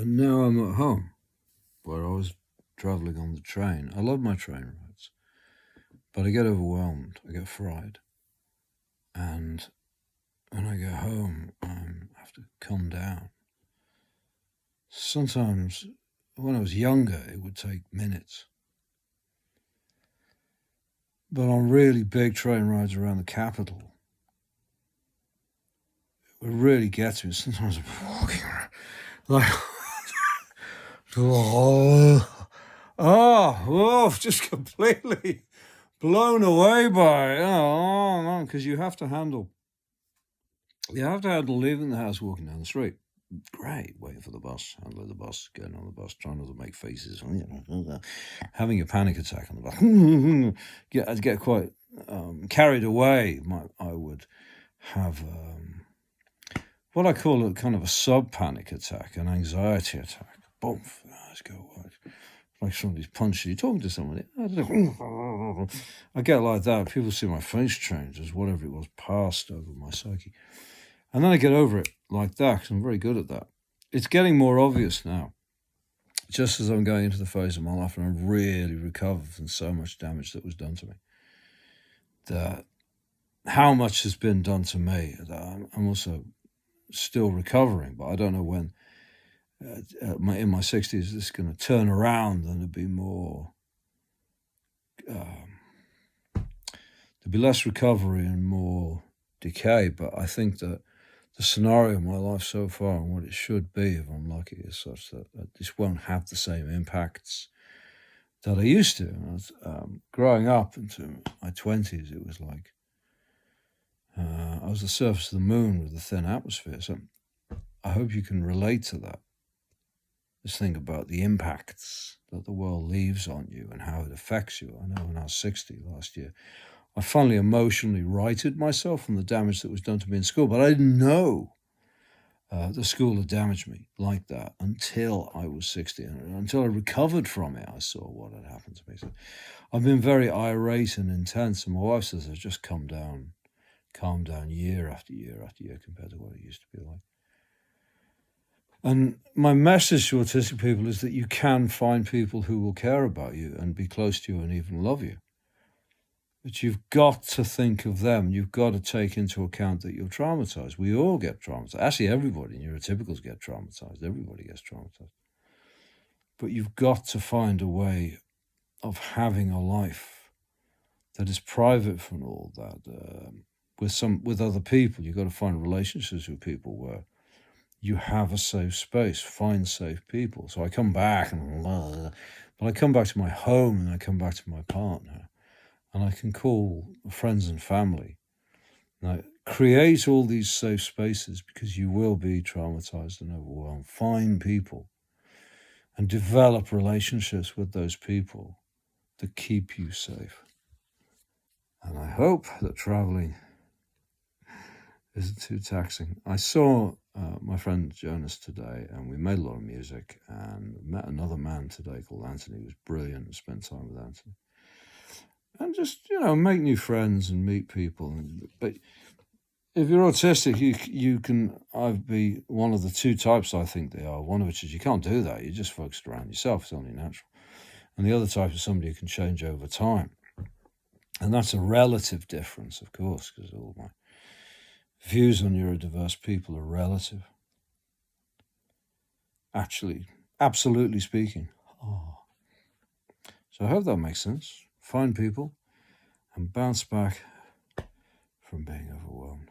And now I'm at home, where I was traveling on the train. I love my train rides, but I get overwhelmed. I get fried. And when I get home, I have to calm down. Sometimes, when I was younger, it would take minutes. But on really big train rides around the capital, it really gets me. Sometimes I'm walking around, like, just completely blown away by it. Because you have to handle leaving the house, walking down the street. Great, waiting for the bus, handling the bus, getting on the bus, trying not to make faces, having a panic attack on the bus. I'd get quite carried away. I would have what I call a kind of a sub-panic attack, an anxiety attack. Boom, let's go. Like somebody's punching you, talking to somebody. I get like that. People see my face change as whatever it was passed over my psyche. And then I get over it like that because I'm very good at that. It's getting more obvious now, just as I'm going into the phase of my life and I've really recovered from so much damage that was done to me. That how much has been done to me. That I'm also still recovering, but I don't know when. In my 60s, this is going to turn around and there'll be more. There'll be less recovery and more decay. But I think that the scenario of my life so far and what it should be, if I'm lucky, is such that this won't have the same impacts that I used to. Growing up into my 20s, it was like I was the surface of the moon with a thin atmosphere. So I hope you can relate to that. This thing about the impacts that the world leaves on you and how it affects you. I know when I was 60 last year, I finally emotionally righted myself from the damage that was done to me in school, but I didn't know the school had damaged me like that until I was 60. And until I recovered from it, I saw what had happened to me. So I've been very irate and intense, and my wife says I've just calmed down year after year after year compared to what it used to be like. And my message to autistic people is that you can find people who will care about you and be close to you and even love you. But you've got to think of them. You've got to take into account that you're traumatized. We all get traumatized. Actually, everybody, neurotypicals get traumatized. Everybody gets traumatized. But you've got to find a way of having a life that is private from all that. With other people, you've got to find relationships with people where you have a safe space. Find safe people. So I come back, but I come back to my home and I come back to my partner. And I can call friends and family. Now, create all these safe spaces because you will be traumatized and overwhelmed. Find people and develop relationships with those people that keep you safe. And I hope that traveling isn't too taxing. I saw my friend Jonas today, and we made a lot of music, and met another man today called Anthony, who was brilliant, and spent time with Anthony. And just, make new friends and meet people. But if you're autistic, you can either be one of the two types I think they are. One of which is you can't do that. You're just focused around yourself. It's only natural. And the other type is somebody who can change over time. And that's a relative difference, of course, because all my views on neurodiverse people are relative. Actually, absolutely speaking. So I hope that makes sense. Find people and bounce back from being overwhelmed.